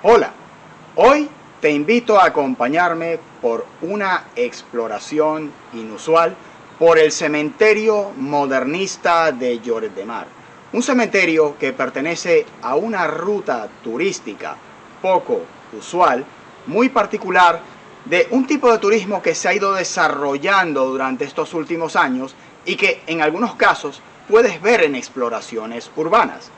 Hola, hoy te invito a acompañarme por una exploración inusual por el cementerio modernista de Lloret de Mar. Un cementerio que pertenece a una ruta turística poco usual, muy particular, de un tipo de turismo que se ha ido desarrollando durante estos últimos años y que en algunos casos puedes ver en exploraciones urbanas.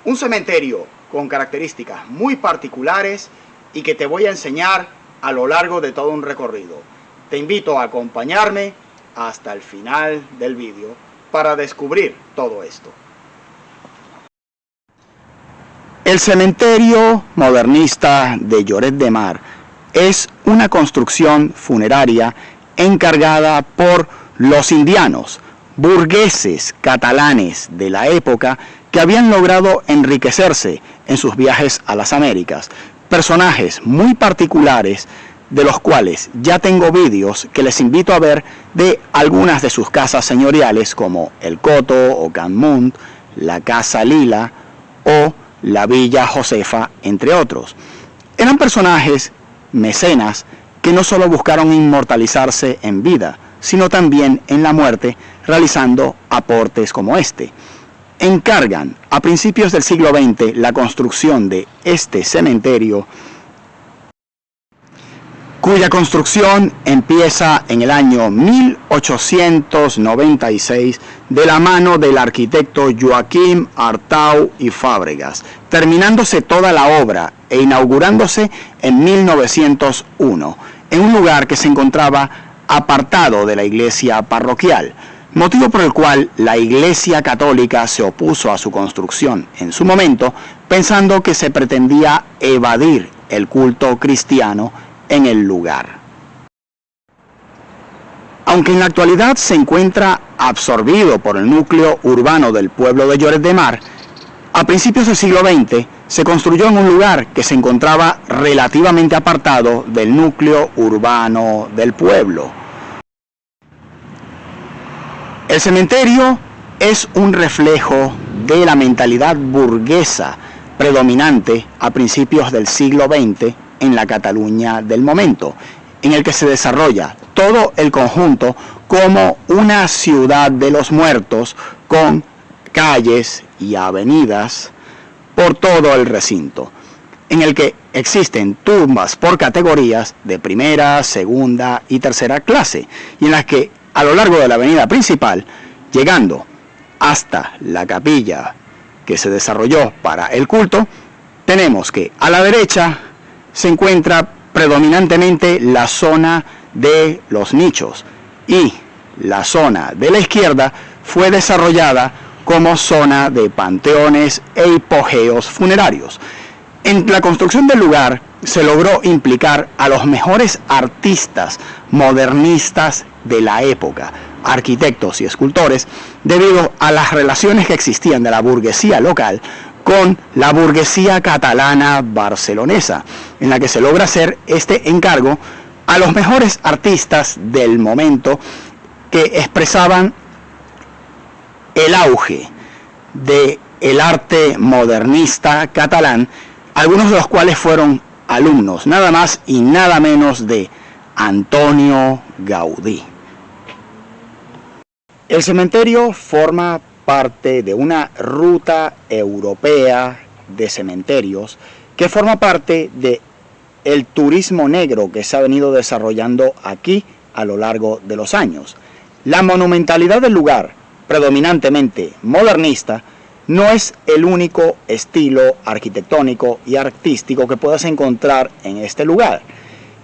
Un cementerio con características muy particulares y que te voy a enseñar a lo largo de todo un recorrido. Te invito a acompañarme hasta el final del vídeo para descubrir todo esto. El cementerio modernista de Lloret de Mar es una construcción funeraria encargada por los indianos, burgueses catalanes de la época que habían logrado enriquecerse en sus viajes a las Américas. Personajes muy particulares de los cuales ya tengo vídeos que les invito a ver de algunas de sus casas señoriales como el Coto o Canmunt, la Casa Lila o la Villa Josefa, entre otros. Eran personajes mecenas que no solo buscaron inmortalizarse en vida, sino también en la muerte, realizando aportes como este. Encargan a principios del siglo XX la construcción de este cementerio, cuya construcción empieza en el año 1896 de la mano del arquitecto Joaquim Artau y Fábregas, terminándose toda la obra e inaugurándose en 1901, en un lugar que se encontraba apartado de la iglesia parroquial, motivo por el cual la Iglesia Católica se opuso a su construcción en su momento, pensando que se pretendía evadir el culto cristiano en el lugar. Aunque en la actualidad se encuentra absorbido por el núcleo urbano del pueblo de Lloret de Mar, a principios del siglo XX se construyó en un lugar que se encontraba relativamente apartado del núcleo urbano del pueblo. El cementerio es un reflejo de la mentalidad burguesa predominante a principios del siglo XX en la Cataluña del momento, en el que se desarrolla todo el conjunto como una ciudad de los muertos con calles y avenidas por todo el recinto, en el que existen tumbas por categorías de primera, segunda y tercera clase, y en las que a lo largo de la avenida principal, llegando hasta la capilla que se desarrolló para el culto, tenemos que a la derecha se encuentra predominantemente la zona de los nichos y la zona de la izquierda fue desarrollada como zona de panteones e hipogeos funerarios. En la construcción del lugar se logró implicar a los mejores artistas modernistas de la época, arquitectos y escultores, debido a las relaciones que existían de la burguesía local con la burguesía catalana barcelonesa, en la que se logra hacer este encargo a los mejores artistas del momento que expresaban el auge del arte modernista catalán, algunos de los cuales fueron alumnos, nada más y nada menos de Antonio Gaudí. El cementerio forma parte de una ruta europea de cementerios que forma parte del turismo negro que se ha venido desarrollando aquí a lo largo de los años. La monumentalidad del lugar, predominantemente modernista, no es el único estilo arquitectónico y artístico que puedas encontrar en este lugar.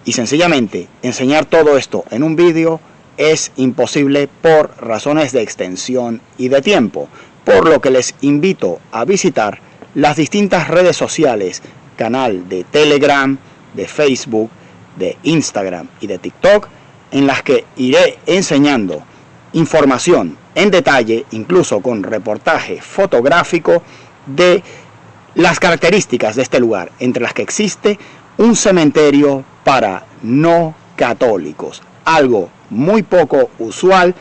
Y sencillamente enseñar todo esto en un vídeo es imposible por razones de extensión y de tiempo, por lo que les invito a visitar las distintas redes sociales, canal de Telegram, de Facebook, de Instagram y de TikTok, en las que iré enseñando información en detalle, incluso con reportaje fotográfico de las características de este lugar, entre las que existe un cementerio para no católicos, algo muy poco usual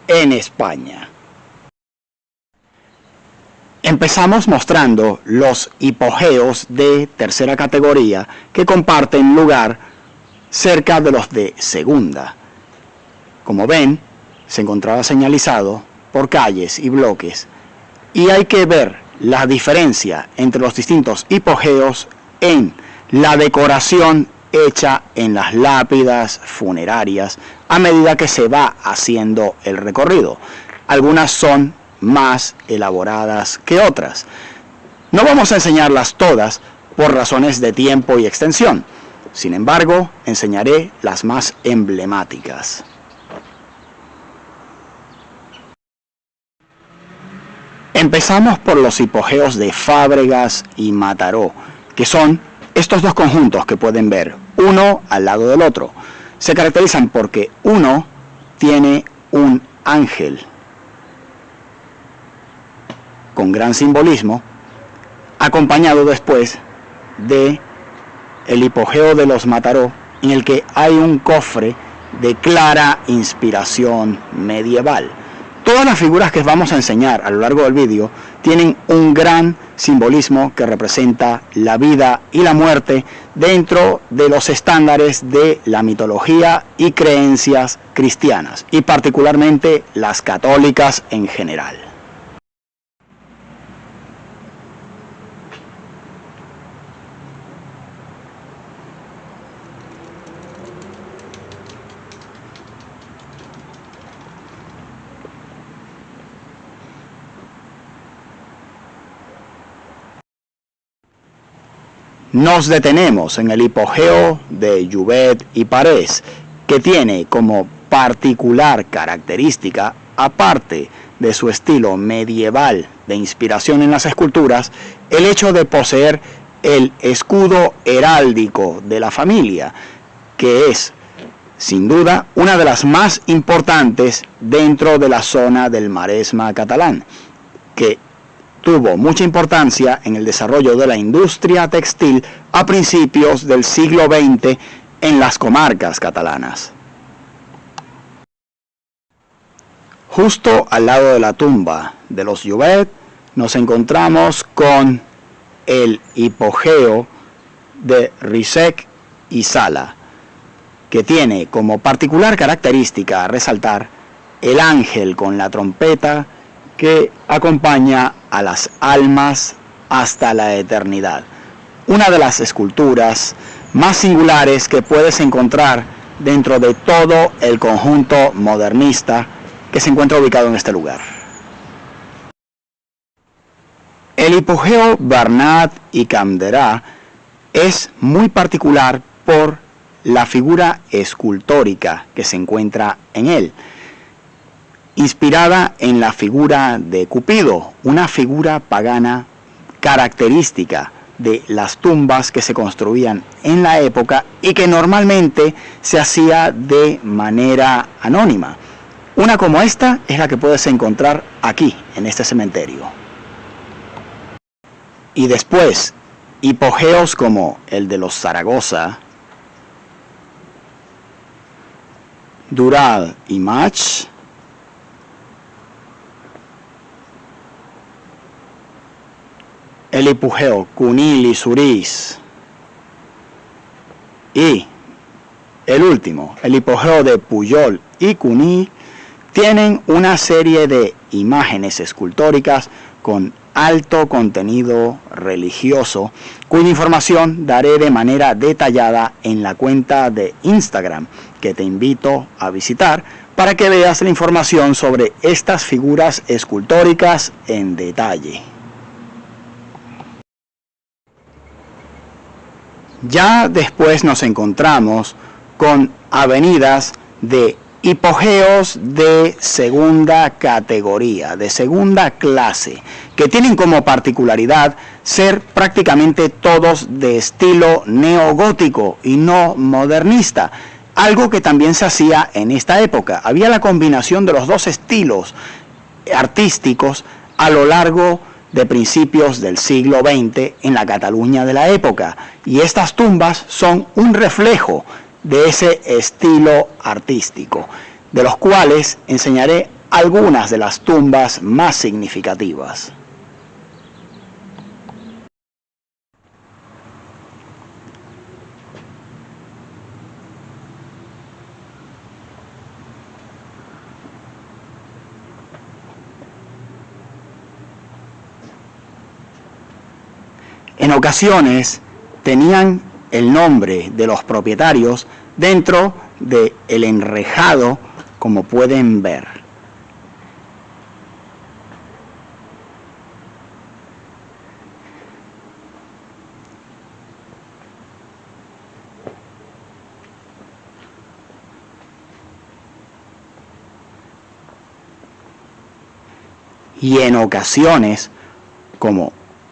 en España. Empezamos mostrando los hipogeos de tercera categoría que comparten lugar cerca de los de segunda. Como ven, se encontraba señalizado por calles y bloques, y hay que ver la diferencia entre los distintos hipogeos en la decoración hecha en las lápidas funerarias a medida que se va haciendo el recorrido. Algunas son más elaboradas que otras. No vamos a enseñarlas todas por razones de tiempo y extensión. Sin embargo, enseñaré las más emblemáticas. Empezamos por los hipogeos de Fábregas y Mataró, que son estos dos conjuntos que pueden ver, uno al lado del otro. Se caracterizan porque uno tiene un ángel con gran simbolismo, acompañado después de el hipogeo de los Mataró, en el que hay un cofre de clara inspiración medieval. Todas las figuras que vamos a enseñar a lo largo del vídeo tienen un gran simbolismo que representa la vida y la muerte dentro de los estándares de la mitología y creencias cristianas, y particularmente las católicas en general. Nos detenemos en el hipogeo de Jouvet y Parés, que tiene como particular característica, aparte de su estilo medieval de inspiración en las esculturas, el hecho de poseer el escudo heráldico de la familia, que es, sin duda, una de las más importantes dentro de la zona del Maresme catalán, que tuvo mucha importancia en el desarrollo de la industria textil a principios del siglo XX en las comarcas catalanas. Justo al lado de la tumba de los Jouvet nos encontramos con el hipogeo de Risec y Sala, que tiene como particular característica a resaltar el ángel con la trompeta que acompaña a las almas hasta la eternidad. Una de las esculturas más singulares que puedes encontrar dentro de todo el conjunto modernista que se encuentra ubicado en este lugar. El hipogeo Bernat y Camderà es muy particular por la figura escultórica que se encuentra en él, inspirada en la figura de Cupido, una figura pagana característica de las tumbas que se construían en la época y que normalmente se hacía de manera anónima. Una como esta es la que puedes encontrar aquí, en este cementerio. Y después, hipogeos como el de los Zaragoza, Dural y Mach, el hipogeo Cunil y Surís, y el último, el hipogeo de Pujol y Cuní, tienen una serie de imágenes escultóricas con alto contenido religioso, cuya información daré de manera detallada en la cuenta de Instagram, que te invito a visitar para que veas la información sobre estas figuras escultóricas en detalle. Ya después nos encontramos con avenidas de hipogeos de segunda categoría, de segunda clase, que tienen como particularidad ser prácticamente todos de estilo neogótico y no modernista, algo que también se hacía en esta época. Había la combinación de los dos estilos artísticos a lo largo de principios del siglo XX en la Cataluña de la época, y estas tumbas son un reflejo de ese estilo artístico, de los cuales enseñaré algunas de las tumbas más significativas. En ocasiones tenían el nombre de los propietarios dentro del enrejado, como pueden ver. Y en ocasiones, como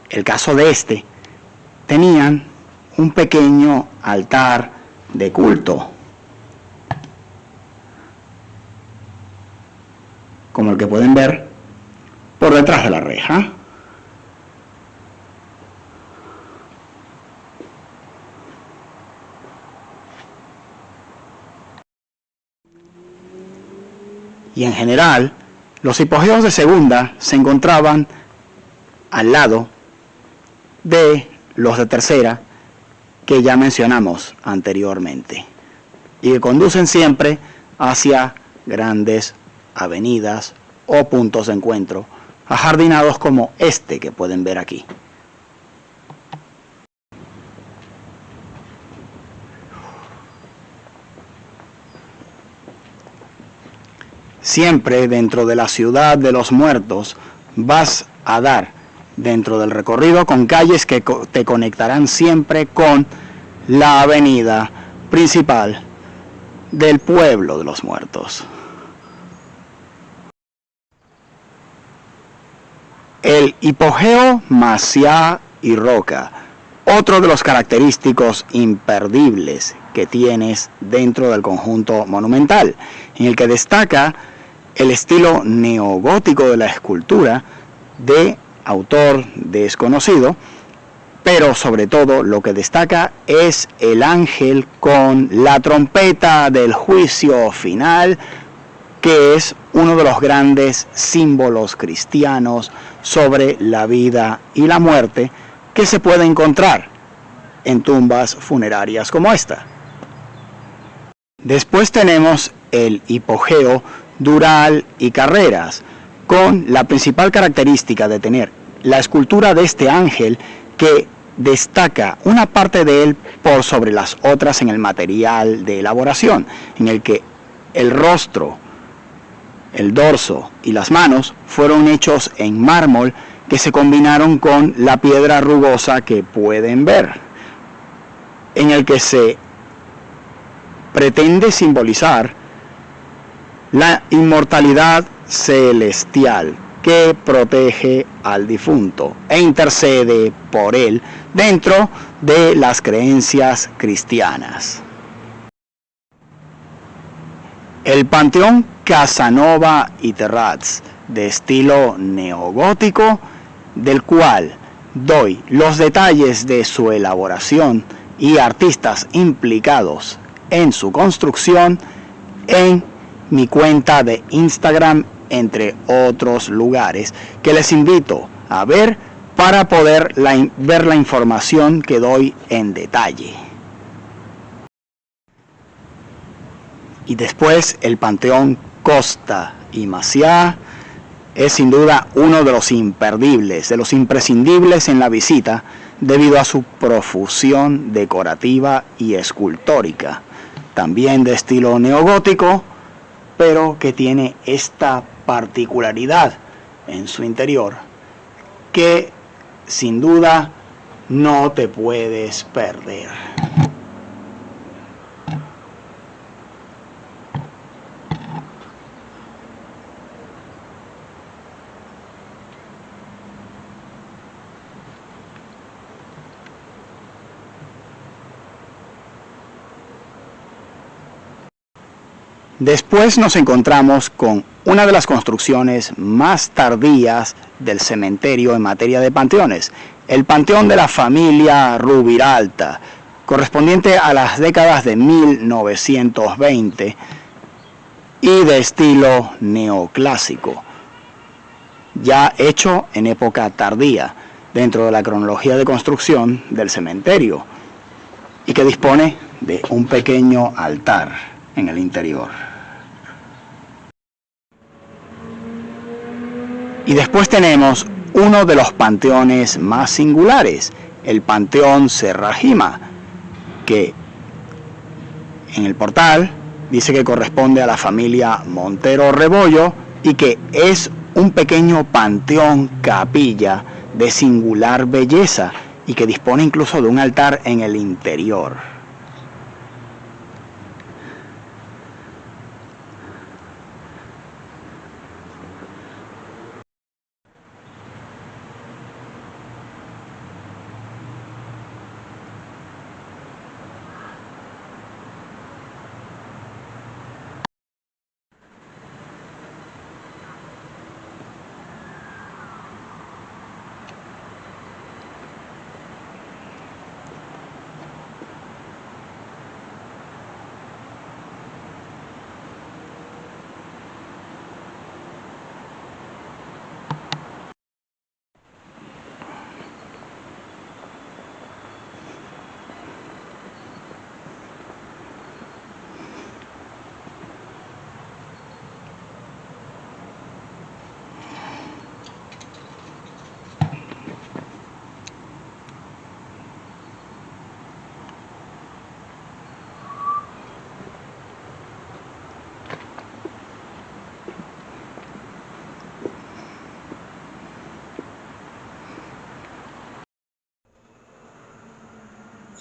el caso de este, tenían un pequeño altar de culto, como el que pueden ver por detrás de la reja. Y en general, los hipogeos de segunda se encontraban al lado de los de tercera que ya mencionamos anteriormente y que conducen siempre hacia grandes avenidas o puntos de encuentro ajardinados como este que pueden ver aquí. Siempre dentro de la ciudad de los muertos vas a dar dentro del recorrido con calles que te conectarán siempre con la avenida principal del pueblo de los muertos. El hipogeo Maciá y Roca, otro de los característicos imperdibles que tienes dentro del conjunto monumental, en el que destaca el estilo neogótico de la escultura de autor desconocido, pero sobre todo lo que destaca es el ángel con la trompeta del juicio final, que es uno de los grandes símbolos cristianos sobre la vida y la muerte que se puede encontrar en tumbas funerarias como esta. Después tenemos el hipogeo Dural y Carreras, con la principal característica de tener la escultura de este ángel que destaca una parte de él por sobre las otras en el material de elaboración, en el que el rostro, el dorso y las manos fueron hechos en mármol que se combinaron con la piedra rugosa que pueden ver, en el que se pretende simbolizar la inmortalidad celestial que protege al difunto e intercede por él dentro de las creencias cristianas. El panteón Casanova y Terrats, de estilo neogótico, del cual doy los detalles de su elaboración y artistas implicados en su construcción en mi cuenta de Instagram, entre otros lugares que les invito a ver para poder ver la información que doy en detalle. Y después el panteón Costa y Maciá es sin duda uno de los imperdibles, de los imprescindibles en la visita, debido a su profusión decorativa y escultórica, también de estilo neogótico, pero que tiene esta particularidad en su interior que sin duda no te puedes perder. Después nos encontramos con una de las construcciones más tardías del cementerio en materia de panteones, el panteón de la familia Rubiralta, correspondiente a las décadas de 1920 y de estilo neoclásico, ya hecho en época tardía dentro de la cronología de construcción del cementerio y que dispone de un pequeño altar en el interior. Y después tenemos uno de los panteones más singulares, el Panteón Serrajima, que en el portal dice que corresponde a la familia Montero Rebollo y que es un pequeño panteón capilla de singular belleza y que dispone incluso de un altar en el interior.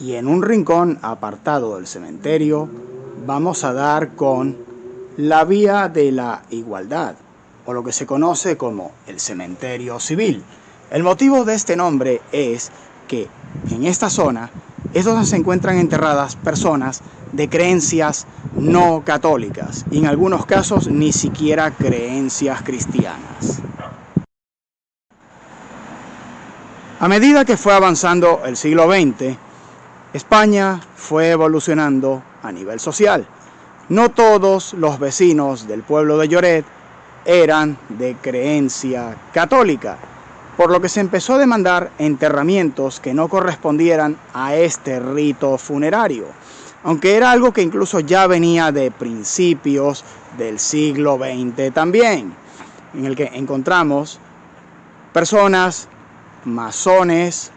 Y en un rincón apartado del cementerio vamos a dar con la Vía de la Igualdad, o lo que se conoce como el cementerio civil. El motivo de este nombre es que en esta zona es donde se encuentran enterradas personas de creencias no católicas y en algunos casos ni siquiera creencias cristianas. A medida que fue avanzando el siglo XX, España fue evolucionando a nivel social. No todos los vecinos del pueblo de Lloret eran de creencia católica, por lo que se empezó a demandar enterramientos que no correspondieran a este rito funerario, aunque era algo que incluso ya venía de principios del siglo XX también, en el que encontramos personas masones,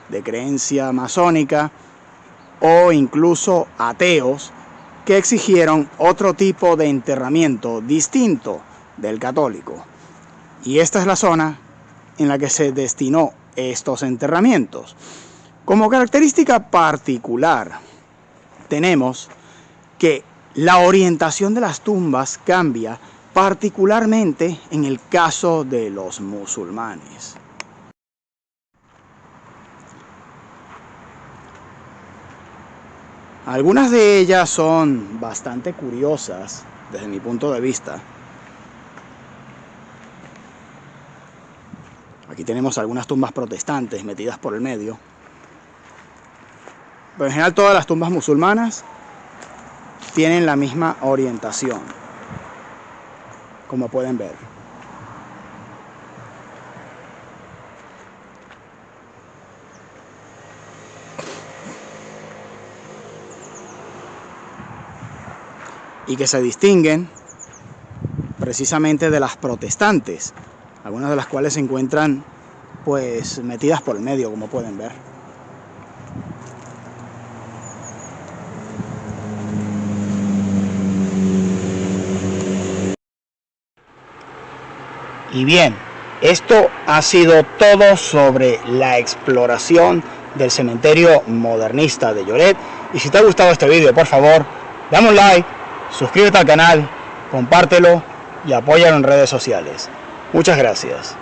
de creencia masónica o incluso ateos que exigieron otro tipo de enterramiento distinto del católico. Y esta es la zona en la que se destinó estos enterramientos. Como característica particular, tenemos que la orientación de las tumbas cambia, particularmente en el caso de los musulmanes. Algunas de ellas son bastante curiosas desde mi punto de vista. Aquí tenemos algunas tumbas protestantes metidas por el medio. Pero en general todas las tumbas musulmanas tienen la misma orientación, como pueden ver. Y que se distinguen precisamente de las protestantes, algunas de las cuales se encuentran pues metidas por el medio, como pueden ver. Y bien, esto ha sido todo sobre la exploración del cementerio modernista de Lloret. Y si te ha gustado este vídeo, por favor, dame un like, suscríbete al canal, compártelo y apóyalo en redes sociales. Muchas gracias.